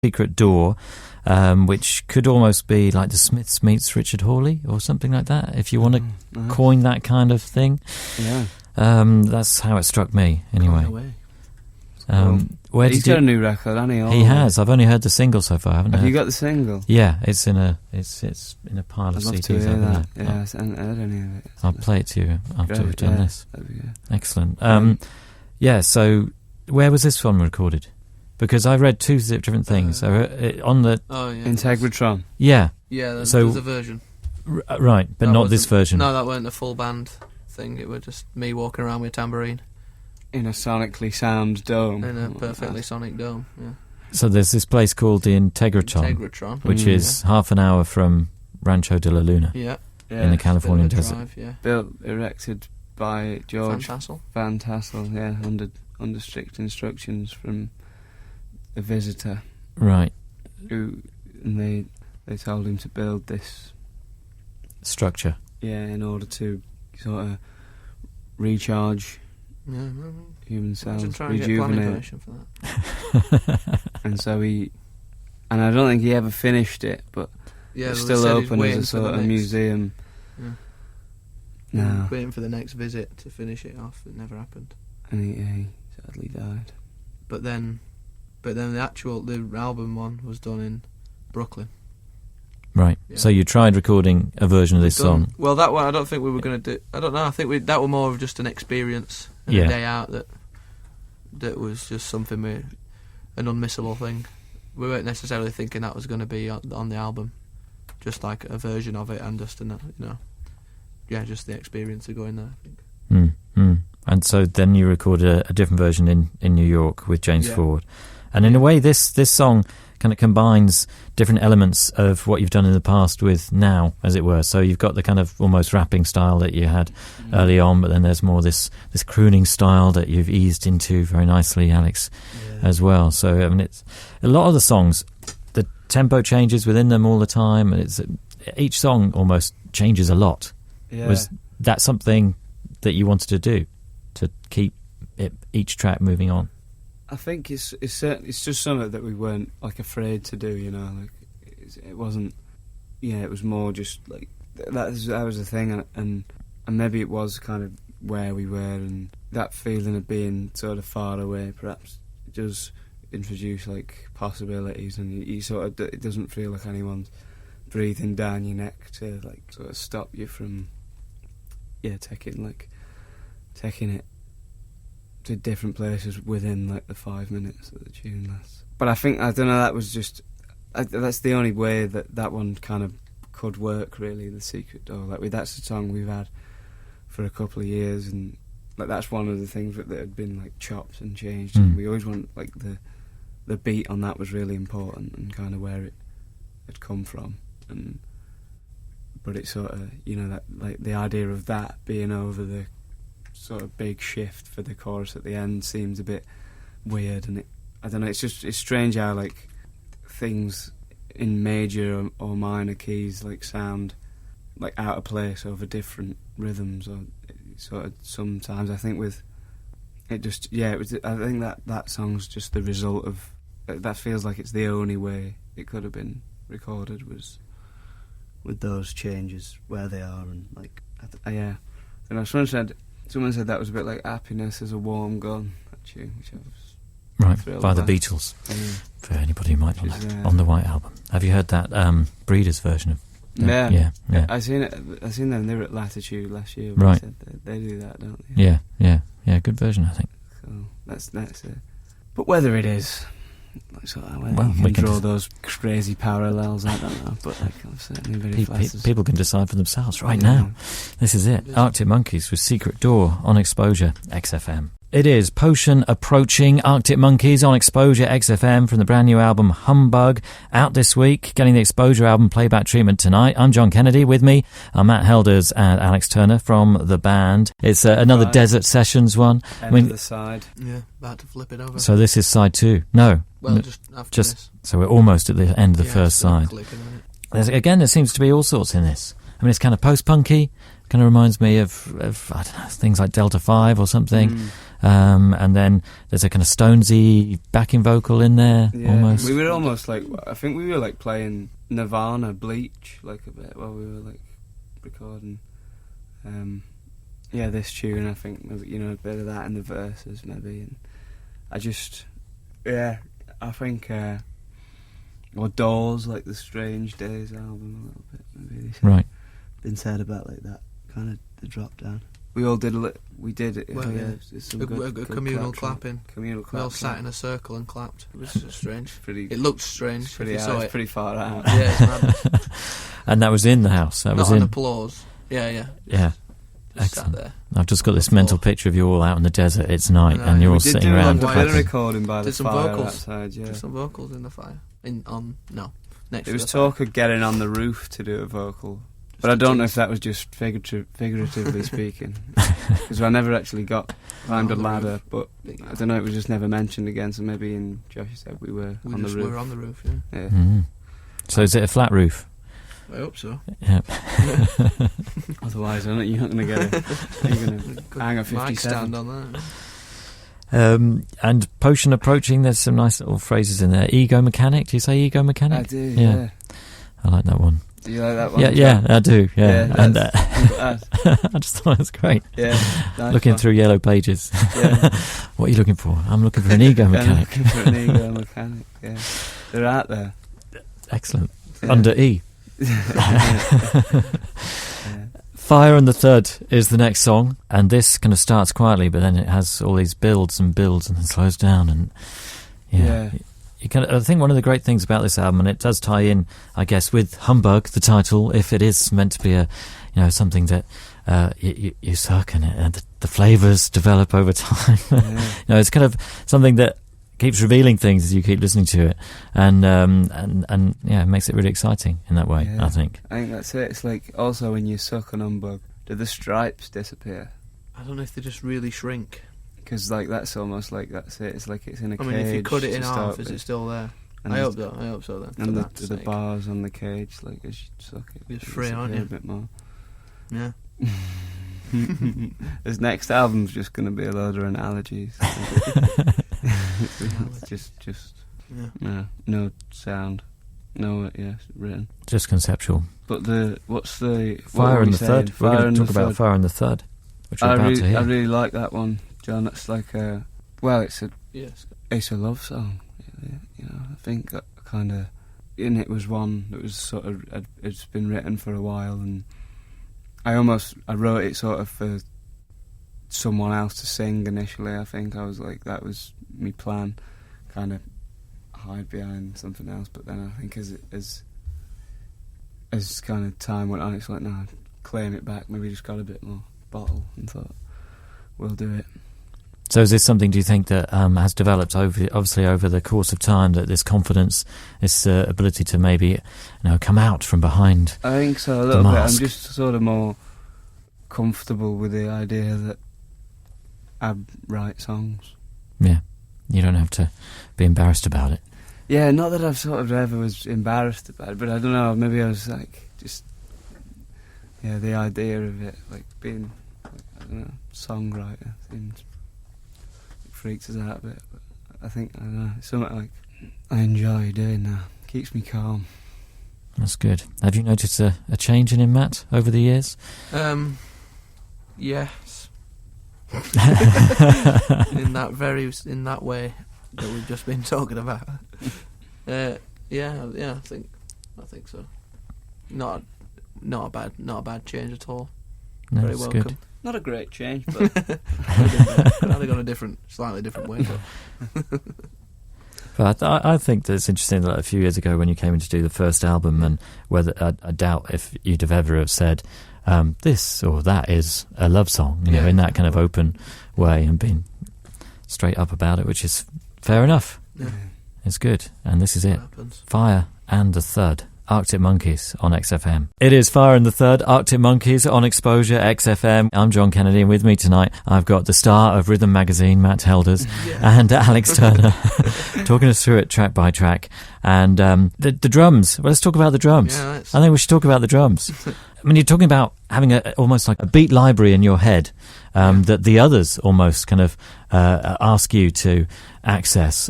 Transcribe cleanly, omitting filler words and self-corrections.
Secret Door, which could almost be like the Smiths meets Richard Hawley or something like that, if you want to coin that kind of thing. Yeah. That's how it struck me, anyway. He's got a new record, hasn't he? He has. I've only heard the single so far. Have you got the single? Yeah, it's in a pile of I'd love CDs. to hear that. Yeah, I haven't heard any of it. I'll play it to you after we've done this. That'd be good. Excellent. So where was this one recorded? Because I read two different things. On the Integratron. Yeah. Yeah, there's a version. Right, but that not this version. No, that weren't a full band thing. It was just me walking around with a tambourine. In a sonically sound dome. In a perfectly sonic dome, yeah. So there's this place called the Integratron. Which is half an hour from Rancho de la Luna. Yeah. In the Californian desert. Drive, erected by George Van Tassel, yeah, under strict instructions from the visitor. Right. And they told him to build this structure. Yeah, in order to sort of recharge human cells, rejuvenate. For that. And so and I don't think he ever finished it, but it's still open as a sort of museum. Yeah. No. Waiting for the next visit to finish it off. It never happened. And he sadly died. But then the album one was done in Brooklyn. Right. Yeah. So you tried recording a version of this song. Well, that one I don't think we were going to do. I don't know. I think that was more of just an experience, a day out that was just something an unmissable thing. We weren't necessarily thinking that was going to be on the album, just like a version of it, and just just the experience of going there. I think. And so then you recorded a different version in New York with James Ford, and in a way, this song kind of combines different elements of what you've done in the past with now, as it were. So you've got the kind of almost rapping style that you had early on, but then there's more this crooning style that you've eased into very nicely, Alex, as well. So I mean, it's a lot of the songs, the tempo changes within them all the time, and each song almost changes a lot. Yeah. Was that something that you wanted to do, to keep each track moving on? I think it's just something that we weren't afraid to do, it wasn't. It was more just like that was the thing, and maybe it was kind of where we were, and that feeling of being sort of far away perhaps does introduce possibilities, and you sort of, it doesn't feel like anyone's breathing down your neck to sort of stop you from taking it to different places within the 5 minutes that the tune lasts. But I don't know, that was just that's the only way that one kind of could work, really, The Secret Door. That's a song we've had for a couple of years, and that's one of the things that had been chopped and changed, and we always want the beat on that was really important, and kind of where it had come from, but it's sort of that the idea of that being over the sort of big shift for the chorus at the end seems a bit weird, and I don't know, it's strange how things in major or minor keys sound out of place over different rhythms, or sort of sometimes I think with it just it was. I think that song's just the result of that. Feels like it's the only way it could have been recorded was with those changes where they are, and and someone said that was a bit like Happiness is a Warm Gun, that tune, which I was by the Beatles. For anybody who might not know, on the White Album. Have you heard that Breeders version of? Yeah. I seen them. They were at Latitude last year. Right. They do that, don't they? Yeah. Good version, I think. So that's it. But whether it is, we can draw those crazy parallels, I don't know. But I'm certainly very people can decide for themselves right now. This is it. Arctic Monkeys with Secret Door on Exposure XFM. It is Potion approaching. Arctic Monkeys on Exposure XFM from the brand new album Humbug, out this week, getting the Exposure album playback treatment tonight. I'm John Kennedy. With me are Matt Helders and Alex Turner from the band. It's another Desert Sessions one. End of the side. Yeah, about to flip it over. So this is side 2. No. Well, just after this. So we're almost at the end of the first side. Again, there seems to be all sorts in this. I mean, it's kind of post-punky, Kind of reminds me of I don't know, things like Delta 5 or something. And then there's a kind of Stonesy backing vocal in there. Almost. We were almost like, I think we were like playing Nirvana, Bleach, like a bit while we were like recording. This tune, I think maybe, a bit of that in the verses maybe, and I think or Doors, like the Strange Days album a little bit maybe. Right. Been said about like that kind of the drop down. We all did we did it. Well, good communal clapping. Communal clapping. We all sat in a circle and clapped. It was strange. It looked strange. It's pretty far out. Yeah, it's madness. And that was in the house. That was not in an applause. Yeah. Excellent. Sat there. I've just got this mental picture of you all out in the desert. It's night, and you're all sitting around. We did a recording by the fire vocals outside. Yeah, did some vocals in the fire. Next. It was talk of getting on the roof to do a vocal, but I don't know if that was just figuratively speaking, because I never actually climbed a ladder. But I don't know. It was just never mentioned again. So maybe Josh said we were on the roof. We were on the roof. Yeah. Mm-hmm. So is it a flat roof? I hope so. Yeah. Otherwise, you're not going to get it. You're going to hang a 57. Mic stand on that. And Potion Approaching, there's some nice little phrases in there. Ego Mechanic, do you say Ego Mechanic? I do, yeah. I like that one. Do you like that one? Yeah, I do, yeah. And I just thought it was great. Yeah, nice looking one. through yellow pages. Yeah. What are you looking for? I'm looking for an Ego Mechanic. I'm looking for an Ego Mechanic, yeah. They're out there. Excellent. Yeah. Under E. Yeah. Fire and the Third is the next song, and this kind of starts quietly, but then it has all these builds and then slows down, and I think one of the great things about this album, and it does tie in, I guess, with Humbug, the title, if it is meant to be something that you suck in it, and the flavours develop over time. It's kind of something that keeps revealing things as you keep listening to it, and it makes it really exciting in that way. Yeah. I think that's it. It's like also when you suck on Humbug, do the stripes disappear? I don't know if they just really shrink. Because like that's almost like that's it. It's like it's in a cage. I mean, if you cut it in half, is it still there? And I hope so. Then. And the bars on the cage, like as you suck it, just free, aren't you? A bit more. Yeah. This next album's just going to be a load of analogies. No sound, written, just conceptual. But what's the Fire and the Third? We're going to talk about Fire and the Third, which we're about to hear. I really like that one, John. It's like it's a love song. I think that kind of, and it was one that was sort of it's been written for a while, and I wrote it sort of for someone else to sing initially. I think I was like, that was my plan, kind of hide behind something else. But then I think as kind of time went on, it's like, no, claim it back. Maybe just got a bit more bottle and thought, we'll do it. So is this something, do you think, that has developed over the course of time, that this confidence, this ability to maybe come out from behind? I think so, a little bit. I'm just sort of more comfortable with the idea that I write songs. Yeah, you don't have to be embarrassed about it. Yeah, not that I've sort of ever was embarrassed about it, but I don't know, maybe I was like, just, the idea of it, like being, I don't know, songwriter seems, it freaks us out a bit, but I think, I don't know, it's something like I enjoy doing now. Keeps me calm. That's good. Have you noticed a change in him, Matt, over the years? Yes. in that way that we've just been talking about. I think so. Not a bad change at all. No, very welcome. Good. Not a great change, but I'd have gone a slightly different way. But I think that it's interesting that a few years ago when you came in to do the first album, and whether I doubt if you'd have ever have said this or that is a love song, in that kind of open way, and been straight up about it, which is fair enough. Yeah. It's good, and this is it. Happens. Fire and the Third, Arctic Monkeys on XFM. It is Fire in the Third, Arctic Monkeys on Exposure XFM. I'm John Kennedy, and with me tonight I've got the star of Rhythm Magazine, Matt Helders, and Alex Turner, talking us through it track by track. And the drums. Well, let's talk about the drums. Yeah, I think we should talk about the drums. I mean, you're talking about having almost like a beat library in your head that the others almost kind of ask you to access.